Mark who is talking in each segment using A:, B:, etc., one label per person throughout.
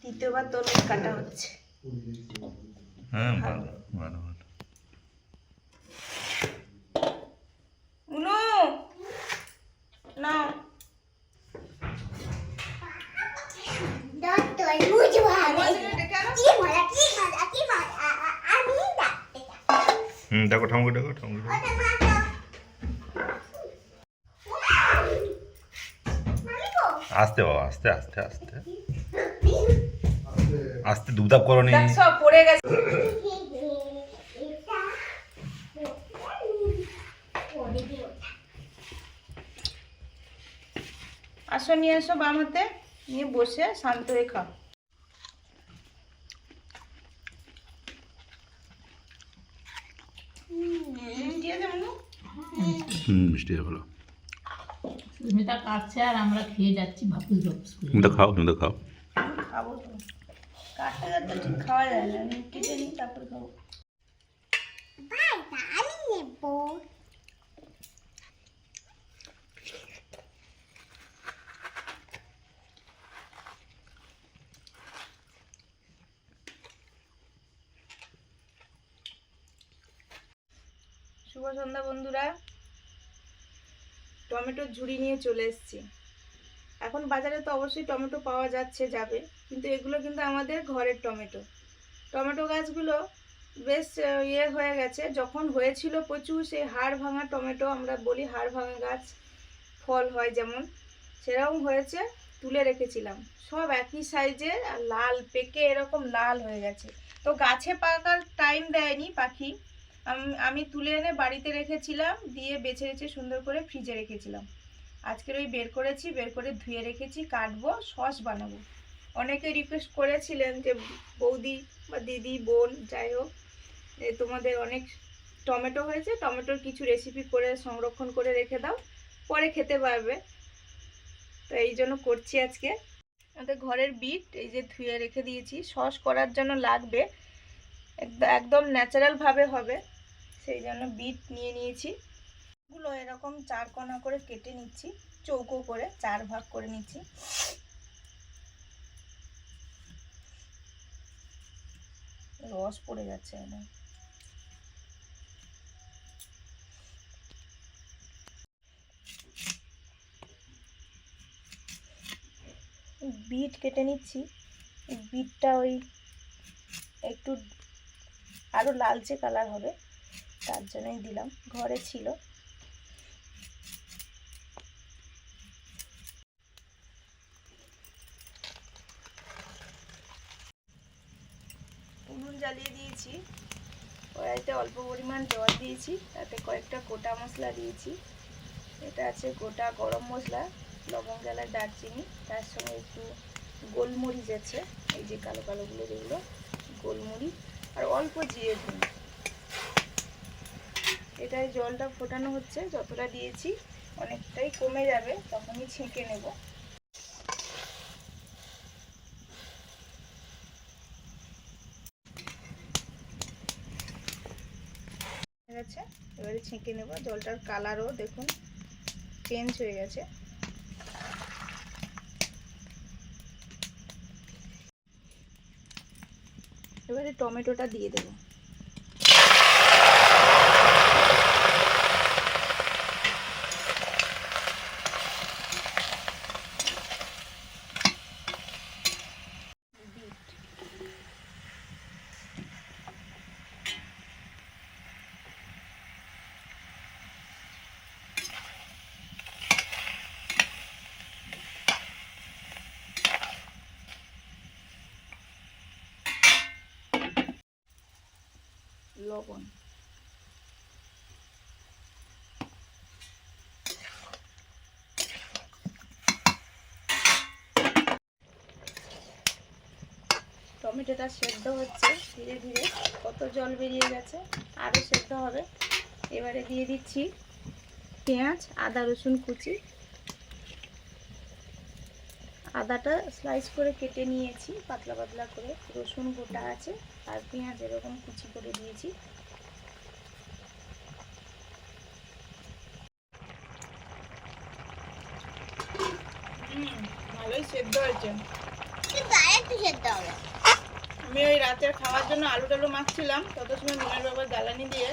A: দ্বিতীয়বার তরমুজ কাটা হচ্ছে।
B: হ্যাঁ ভালো ভালো ভালো।
A: উনো না
C: তরমুজ ভালো কি মজা আমি
B: দেখো ঠাকুর দেখো ঠাকুর আস্তে বাবা আস্তে আস্তে আস্তে আস্তে দুবদাব করো নি।
A: সব পড়ে গেছে। আসো নিয়ে এসো বামাতে, নিয়ে বসে শান্ত হয়ে খাও। মিষ্টি আছে মনু?
B: মিষ্টি ভালো।
D: সুস্মিতা কাটছে আর আমরা খেয়ে যাচ্ছি ভাপুস ভাপুস করে।
B: তুমি তো খাও তুমি তো খাও।
A: খাবো তো, কাটতে কাটতে ঠিক খাওয়া যায় না, আমি কেটে নিই তারপর খাবো।
C: আমি নেব
A: শুভ সন্ধ্যা বন্ধুরা, টমেটোর ঝুড়ি নিয়ে চলে এসেছি। এখন বাজারে তো অবশ্যই টমেটো পাওয়া যাবে, কিন্তু এগুলো কিন্তু আমাদের ঘরের টমেটো। টমেটো গাছগুলো বেশ হয়ে গেছে। যখন হয়েছিল প্রচুর, সেই হাড় ভাঙা টমেটো, আমরা বলি হাড় ভাঙা গাছ ফল হয় যেমন, সেরকম হয়েছে। তুলে রেখেছিলাম, সব একই সাইজের আর লাল পেকে এরকম লাল হয়ে গেছে। তো গাছে পাকার টাইম দেয়নি পাখি। আমি তুলে এনে বাড়িতে রেখেছিলাম, দিয়ে বেছে বেছে সুন্দর করে ফ্রিজে রেখেছিলাম। আজকের ওই বের করেছি, বের করে ধুয়ে রেখেছি, কাটবো, সস বানাবো। অনেকে রিকোয়েস্ট করেছিলেন যে বৌদি বা দিদি বোন যাই হোক, তোমাদের অনেক টমেটো হয়েছে, টমেটোর কিছু রেসিপি করে সংরক্ষণ করে রেখে দাও, পরে খেতে পারবে। তো এই জন্য করছি আজকে। আমাদের ঘরের বিট এই যে ধুয়ে রেখে দিয়েছি, সস করার জন্য লাগবে, একদম ন্যাচারালভাবে হবে, সেই জন্য বিট নিয়ে নিয়েছি। গুলো এরকম 4 কোনা করে কেটে নিচ্ছি, চৌকো করে 4 ভাগ করে নিচ্ছি। রস পড়ে যাচ্ছে একদম। বিট কেটে নিচ্ছি। বিটটা ওই একটু আরো লালচে কালার হবে, তার জন্যই দিলাম, ঘরে ছিল। উনুন জ্বালিয়ে দিয়েছি, কড়াইতে অল্প পরিমাণ জল দিয়েছি, তাতে কয়েকটা গোটা মশলা দিয়েছি। এটা আছে গোটা গরম মশলা, লবঙ্গ এলাচ দারচিনি, তার সঙ্গে একটু গোলমরিচ আছে, এই যে কালো কালোগুলো যেগুলো গোলমরিচ, আর অল্প জিরে দিন। এটাই জলটা ফোটানো হচ্ছে, যতটা দিয়েছি অনেকটাই কমে যাবে, তখনই ছেঁকে নেব। ঠিক আছে, এবারে ছেঁকে নেব। জলটার কালারও দেখুন চেঞ্জ হয়ে গেছে। এবারে টমেটোটা দিয়ে দেবো। লবণ, টমেটোটা সেদ্ধ হচ্ছে ধীরে ধীরে, কত জল বেরিয়ে গেছে, আরও সেদ্ধ হবে। এবারে দিয়ে দিচ্ছি পেঁয়াজ, আদা রসুন কুচি। আদাটা স্লাইস করে কেটে নিয়েছি পাতলা পাতলা করে, রসুন গোটা আছে, আর পেঁয়াজ এরকম কুচি করে দিয়েছি। ভালোই সেদ্ধ হয়েছে।
C: একটু সেদ্ধ হবে।
A: আমি ওই রাতের খাওয়ার জন্য আলু টালু মাখছিলাম, তত সময় নুনের বাবা জ্বালানি দিয়ে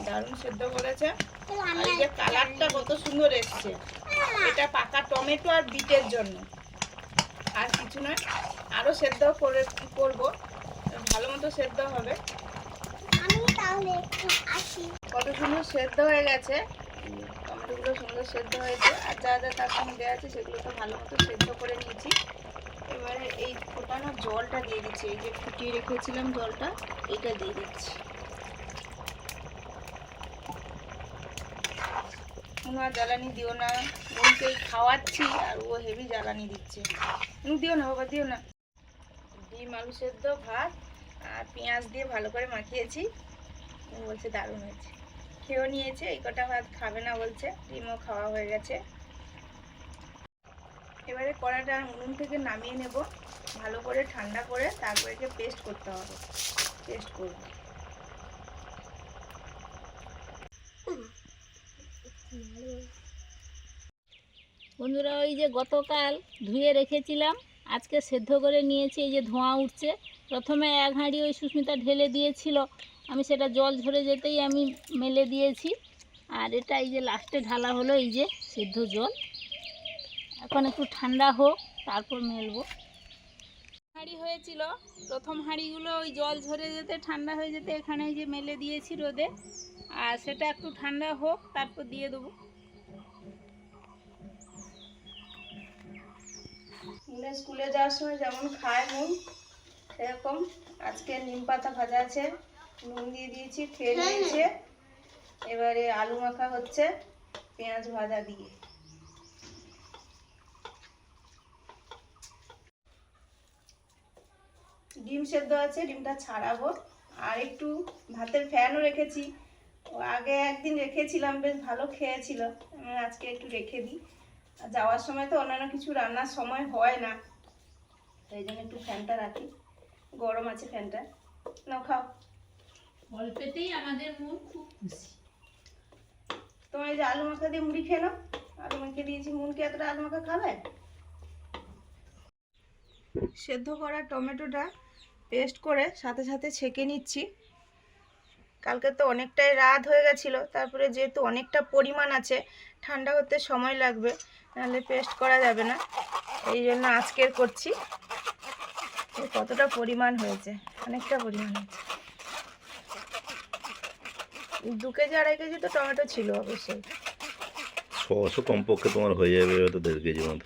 A: দারুণ সেদ্ধ করেছে।
C: চলো
A: আর
C: আমি
A: এই যে কালারটা কত সুন্দর এসছে, এটা পাকা টমেটো আর বিটের জন্য, আর কিছু নয়। আরও সেদ্ধ করবো, ভালো মতো সেদ্ধ হবে।
C: আমি তাহলে একটু আসি।
A: কত সুন্দর সেদ্ধ হয়ে গেছে, টমেটোগুলো সুন্দর সেদ্ধ হয়েছে। আর যা যা তার সঙ্গে দেওয়া আছে সেগুলো তো ভালো মতো সেদ্ধ করে নিয়েছি। এবারে এই ফোটানো জলটা দিয়ে দিচ্ছি, এই যে ফুটিয়ে রেখেছিলাম জলটা, এইটা দিয়ে দিচ্ছি। আর জ্বালানি দিও না, বোনকে খাওয়াচ্ছি আর ও হেভি জ্বালানি দিচ্ছে। দিও না বাবা, দিও না। ডিম আলু সেদ্ধ ভাত আর পেঁয়াজ দিয়ে ভালো করে মাখিয়েছি। ও বলছে দারুণ হয়েছে, খেয়েও নিয়েছে। এই কটা ভাত খাবে না বলছে, ডিমও খাওয়া হয়ে গেছে। এবারে কড়াটা উনুন থেকে নামিয়ে নেব, ভালো করে ঠান্ডা করে তারপরে পেস্ট করতে হবে। পেস্ট করব।
D: বন্ধুরা, ওই যে গতকাল ধুয়ে রেখেছিলাম, আজকে সেদ্ধ করে নিয়েছি। এই যে ধোঁয়া উঠছে। প্রথমে এক হাঁড়ি ওই সুস্মিতা ঢেলে দিয়েছিল, আমি সেটা জল ঝরে যেতেই আমি মেলে দিয়েছি। আর এটা এই যে লাস্টে ঢালা হলো, এই যে সেদ্ধ জল। এখন একটু ঠান্ডা হোক, তারপর মেলবো। হাঁড়ি হয়েছিল, প্রথম হাঁড়িগুলো ওই জল ঝরে যেতে ঠান্ডা হয়ে যেতে এখানে যে মেলে দিয়েছি রোদে। আর সেটা একটু ঠান্ডা হোক, তারপর দিয়ে দেবো।
A: স্কুলে যাওয়ার সময় যেমন খায় নুন, সেরকম আজকে নিম পাতা ভাজা আছে, নুন দিয়ে দিয়েছি, খেয়ে নিয়েছে। এবারে আলু মাখা হচ্ছে পেঁয়াজ ভাজা দিয়ে। ডিম সেদ্ধ আছে, ডিমটা ছাড়াবো। আর একটু ভাতের ফ্যানও রেখেছি, ও আগে একদিন রেখেছিলাম, বেশ ভালো খেয়েছিল। আমি আজকে একটু রেখে দিই, আর যাওয়ার সময় তো অন্যান্য কিছু রান্নার সময় হয় না, তাই জন্য একটু ফ্যানটা রাখি। গরম আছে ফ্যানটা। নাও খাও।
D: অল্পেতেই আমাদের মন খুব খুশি।
A: তোমার এই যে আলু মাখা দিয়ে মুড়ি খেয়ে নাও, আলু মাখিয়ে দিয়েছি। মুনকে এতটা আলু মাখা খাবে? সেদ্ধ করা টমেটোটা পেস্ট করে সাথে সাথে ছেঁকে নিচ্ছি। কালকে তো অনেকটাই রাত হয়ে গেছিলো, তারপরে যেহেতু অনেকটা পরিমাণ আছে, ঠান্ডা হতে সময় লাগবে, নাহলে পেস্ট করা যাবে না। এই জন্য আজকের করছি। কতটা পরিমাণ হয়েছে, অনেকটা পরিমাণ হয়েছে। 2 কেজি 2.5 কেজি তো টমেটো ছিল অবশ্যই।
B: 600 কমপক্ষে তোমার হয়ে যাবে, হয়তো 1.5 কেজি মতো।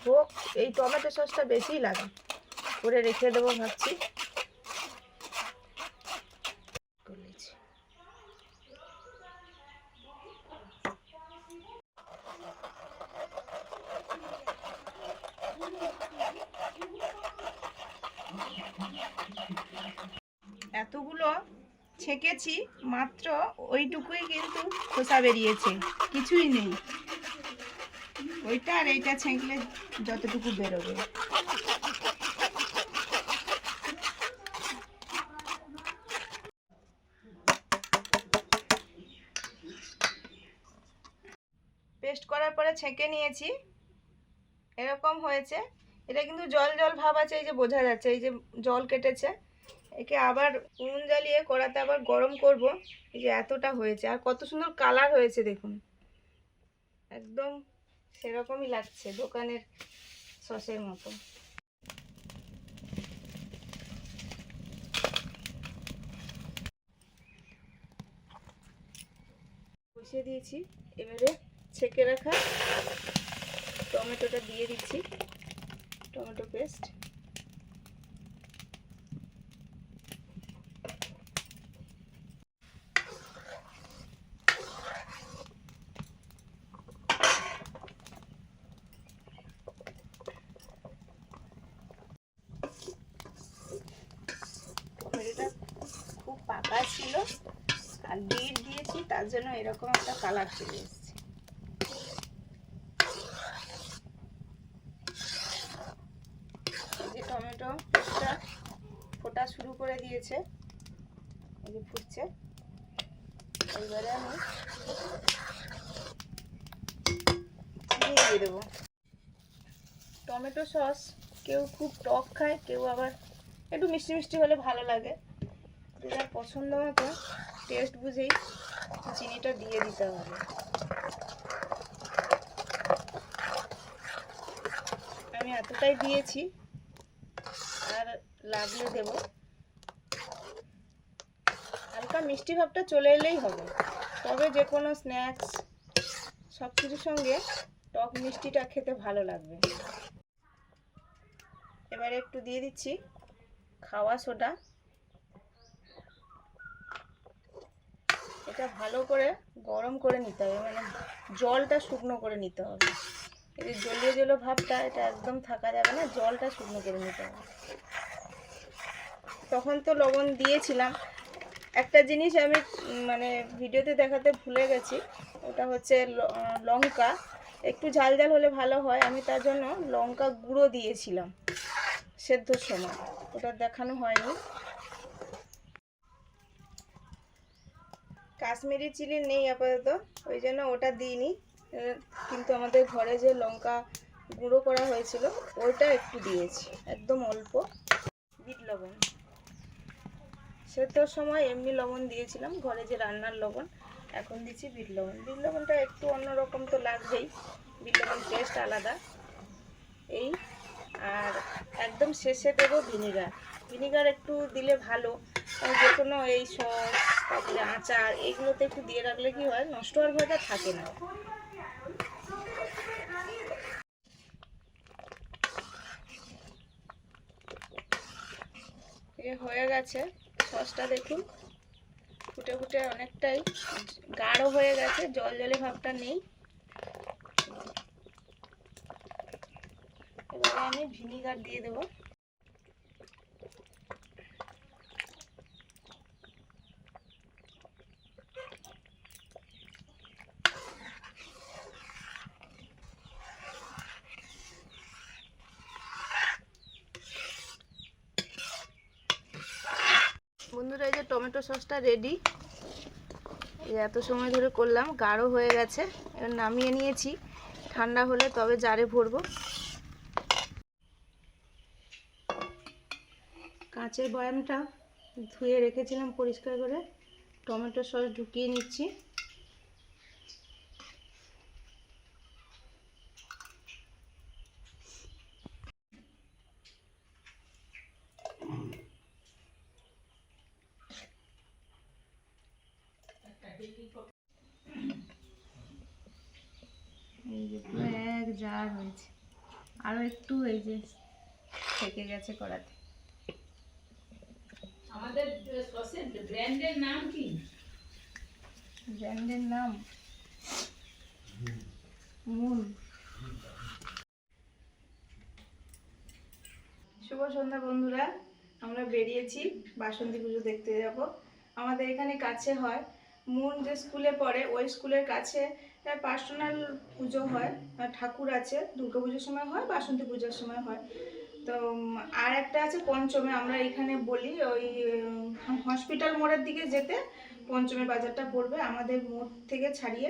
A: হোক, এই টমেটো সসটা বেশিই লাগে, করে রেখে দেবো ভাবছি। এতগুলো ছেঁকেছি, মাত্র ওইটুকুই কিন্তু খোসা বেরিয়েছে, কিছুই নেই। ওইটা আর এইটা ছেঁকলে যতটুকু বেরোবে। পেস্ট করার পরে ছেঁকে নিয়েছি, এরকম হয়েছে। এটা কিন্তু জল জল ভাব আছে, এই যে বোঝা যাচ্ছে, এই যে জল কেটেছে। একে আবার উনুন জ্বালিয়ে কড়াতে আবার গরম করব। এই যে এতটা হয়েছে, আর কত সুন্দর কালার হয়েছে দেখুন, একদম সেরকমই লাগছে দোকানের সসের মতো। বসিয়ে দিয়েছি, এবারে ছেঁকে রাখা টমেটোটা দিয়ে দিচ্ছি, টমেটো পেস্ট। টমেটোটা খুব পাকা ছিল আর বিট দিয়েছি, তার জন্য এরকম একটা কালার চলে এসেছে। এই যে টমেটো পেস্টটা ফোটা শুরু করে দিয়েছে, এই যে ফুটছে। এইবারে আমি দিয়ে দেবো। টমেটো সস কেউ খুব টক খায়, কেউ আবার একটু মিষ্টি মিষ্টি হলে ভালো লাগে। যার পছন্দ মতো টেস্ট বুঝেই চিনিটা দিয়ে দিতে হবে। আমি এতটাই দিয়েছি, আর লাগলে দেব। হালকা মিষ্টি ভাবটা চলে এলেই হবে, তবে যে কোনো স্ন্যাক্স সব কিছুর সঙ্গে টক মিষ্টিটা খেতে ভালো লাগবে। এবারে একটু দিয়ে দিচ্ছি খাওয়া সোডা। এটা ভালো করে গরম করে নিতে হবে, মানে জলটা শুকনো করে নিতে হবে। এই যে জলীয় জলীয় ভাবটা, এটা একদম থাকা যাবে না, জলটা শুকনো করে নিতে হবে। তখন তো লবণ দিয়েছিলাম। একটা জিনিস আমি মানে ভিডিওতে দেখাতে ভুলে গেছি, ওটা হচ্ছে লঙ্কা। একটু ঝাল ঝাল হলে ভালো হয়, আমি তার জন্য লঙ্কা গুঁড়ো দিয়েছিলাম সেদ্ধর সময়, ওটা দেখানো হয়নি। কাশ্মীরি চিলি নেই আপাতত, ওই জন্য ওটা দিইনি। কিন্তু আমাদের ঘরে যে লঙ্কা গুঁড়ো করা হয়েছিল ওইটা একটু দিয়েছি, একদম অল্প। বিট লবণ, সেদ্ধর সময় এমনি লবণ দিয়েছিলাম, ঘরে যে রান্নার লবণ। এখন দিচ্ছি বিট লবণ। বিট লবণটা একটু অন্যরকম তো লাগবেই, বিট লবণ টেস্ট আলাদা। এই আর একদম শেষে দেবো ভিনিগার। ভিনিগার একটু দিলে ভালো, যে কোনো এই সস তারপরে আচার এইগুলোতে একটু দিয়ে রাখলে কি হয়, নষ্ট হওয়ার ভয়টা থাকে না। এ হয়ে গেছে সসটা, দেখুন ফুটে ফুটে অনেকটাই গাঢ় হয়ে গেছে, জল জলে ভাবটা নেই। এবারে আমি ভিনিগার দিয়ে দেবো। বন্ধুরা, এই যে টমেটো সসটা রেডি। এই এত সময় ধরে করলাম, গাঢ় হয়ে গেছে। এবার নামিয়ে নিয়েছি, ঠান্ডা হলে তবে জারে ভরবো। কাঁচের বয়ামটা ধুয়ে রেখেছিলাম পরিষ্কার করে, টমেটো সস ঢুকিয়ে নিচ্ছি। এই যে পুরো এক জার হয়েছে, আরও একটু এই যে থেকে গেছে কড়াতে।
D: আমাদের সসের ব্র্যান্ডের নাম কি?
A: ব্র্যান্ডের নাম মুন। শুভ সন্ধ্যা বন্ধুরা, আমরা বেরিয়েছি বাসন্তী পুজো দেখতে যাব। আমাদের এখানে কাছে হয়, মুন যে স্কুলে পড়ে ওই স্কুলের কাছে পার্সোনাল পুজো হয়, ঠাকুর আছে। দুর্গা পুজোর সময় হয়, বাসন্তী পুজোর সময় হয়। তো আর একটা আছে পঞ্চমে, আমরা এখানে বলি ওই হসপিটাল মোড়ের দিকে যেতে পঞ্চমে বাজারটা পড়বে আমাদের মোড় থেকে ছাড়িয়ে।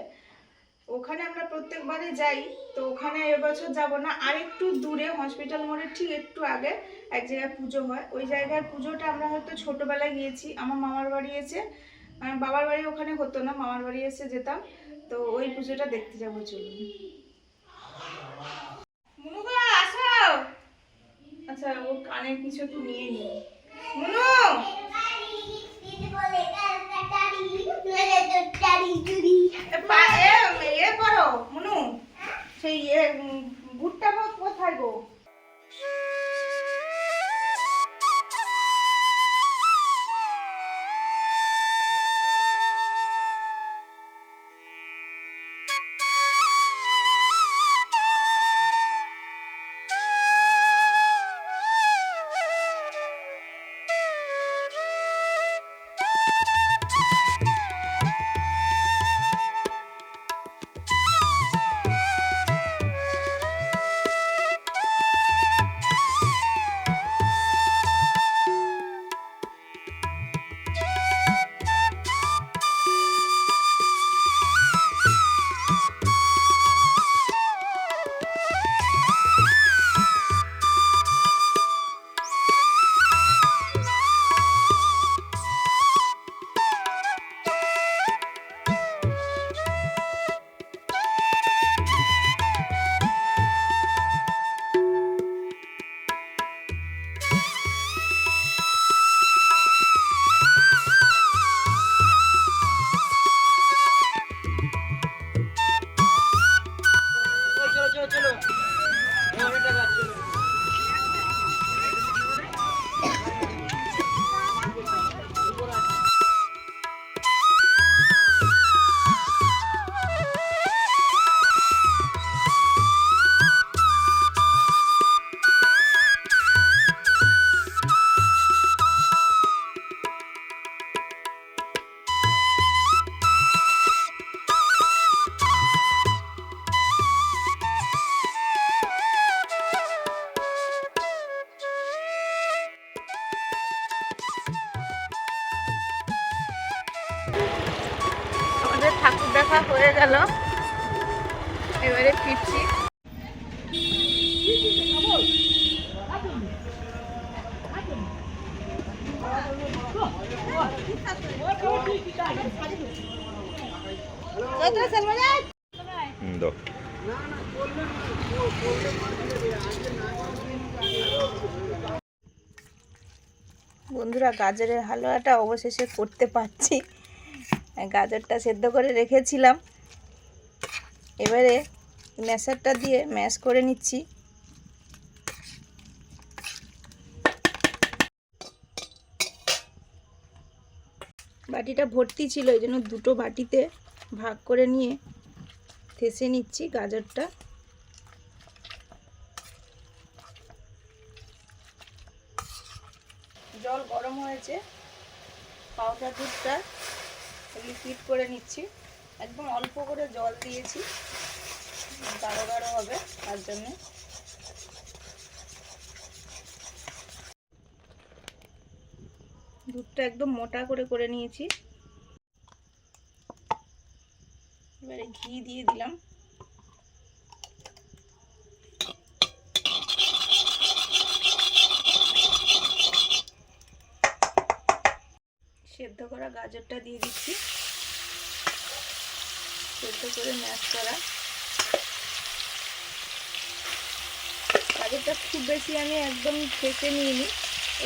A: ওখানে আমরা প্রত্যেকবারে যাই, তো ওখানে এবছর যাব না, আর একটু দূরে হসপিটাল মোড়ের ঠিক একটু আগে এক জায়গায় পুজো হয়। ওই জায়গার পুজোটা আমরা হয়তো ছোটোবেলায় গিয়েছি, আমার মামার বাড়ি এসে, বাবার বাড়ি ওখানে হতো না, মামার বাড়ি এসে যেতাম। তো ওই পুজোটা দেখতে যাবো, চলুন। মুনুকা আসো। আচ্ছা, ও কানের কিছু একটু নিয়ে নি। মুনু এ করো মুনু, সেই ভুট্টা কোথায় গো? আমাদের ঠাকুর দেখা হয়ে গেল, এবারে ফিরছি।
B: দাও।
A: বন্ধুরা, গাজরের হালুয়াটা অবশেষে করতে পারছি। গাজরটা সেদ্ধ করে রেখেছিলাম, এবারে ম্যাশারটা দিয়ে ম্যাশ করে নিচ্ছি। বাটিটা ভর্তি ছিল, এই জন্য দুটো বাটিতে ভাগ করে নিয়ে থেসে নিচ্ছি গাজরটা। জল গরম হয়েছে, পাউডার দুধটা লিকুইড করে নিচ্ছি। একদম অল্প করে জল দিয়েছি, গাঢ় গাঢ় হবে তার জন্য। দুধটা একদম মোটা করে করে নিয়েছি। এবারে ঘি দিয়ে দিলাম। সেদ্ধ করা গাজরটা দিয়ে দিচ্ছি, সেদ্ধ করে ম্যাশ করা। গাজরটা খুব বেশি আমি একদম ফেটে নিইনি,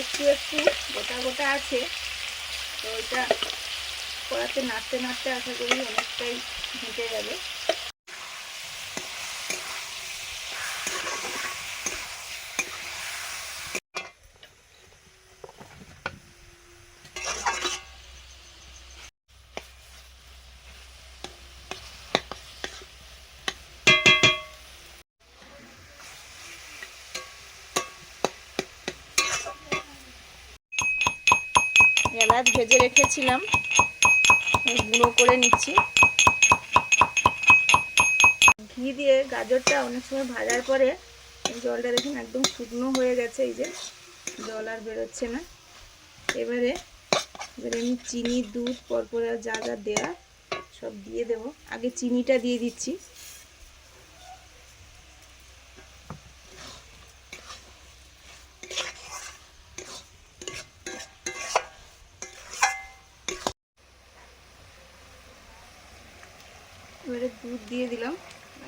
A: একটু একটু গোটা গোটা আছে, তো ওইটা কড়াতে নাড়তে নাড়তে আশা করি অনেকটাই হেঁটে যাবে। এলাচ ভেজে রেখেছিলাম, গুঁড়ো করে নিচ্ছি। ঘি দিয়ে গাজরটা অনেক সময় ভাজার পরে জলটা দেখুন একদম শুকনো হয়ে গেছে, এই যে জল আর বেরোচ্ছে না। এবারে আমি চিনি, দুধ, পরপর যা যা দেওয়া সব দিয়ে দেব। আগে চিনিটা দিয়ে দিচ্ছি। এবারে দুধ দিয়ে দিলাম,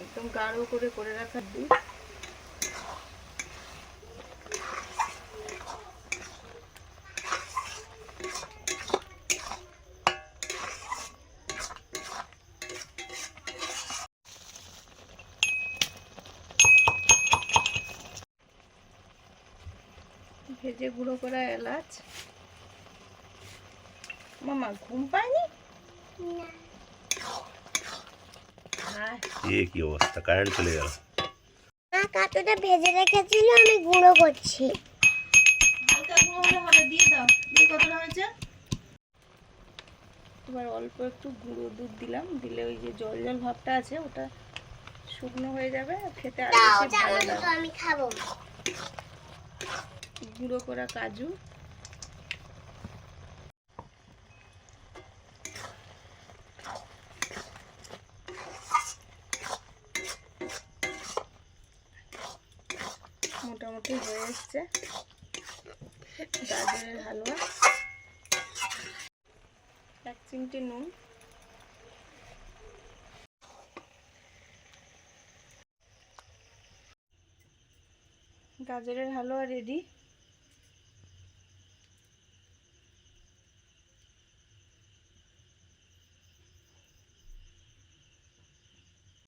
A: একদম গাঢ় করে করে রাখা দুধ। ভেজে গুঁড়ো করা এলাচ। মামা ঘুম পায়নি?
B: কি অবস্থা, কারেন্ট চলে গেল।
C: কাঁটাটা ভেজে রেখেছিল, আমি গুঁড়ো করছি।
A: হালকা গুঁড়ো হলে হবে, দিয়ে দাও। দিয়ে কতটা হয়েছে? এবার অল্প একটু গুঁড়ো দুধ দিলাম, দিলে ওই যে জল জল ভাবটা আছে ওটা শুকনো হয়ে যাবে, খেতে আরো বেশি ভালো লাগবে।
C: আমি খাবো।
A: গুঁড়ো করা কাজু, মোটামুটি হয়ে এসছে গাজরের হালুয়া। 1 চিমটি নুন, গাজরের হালুয়া রেডি।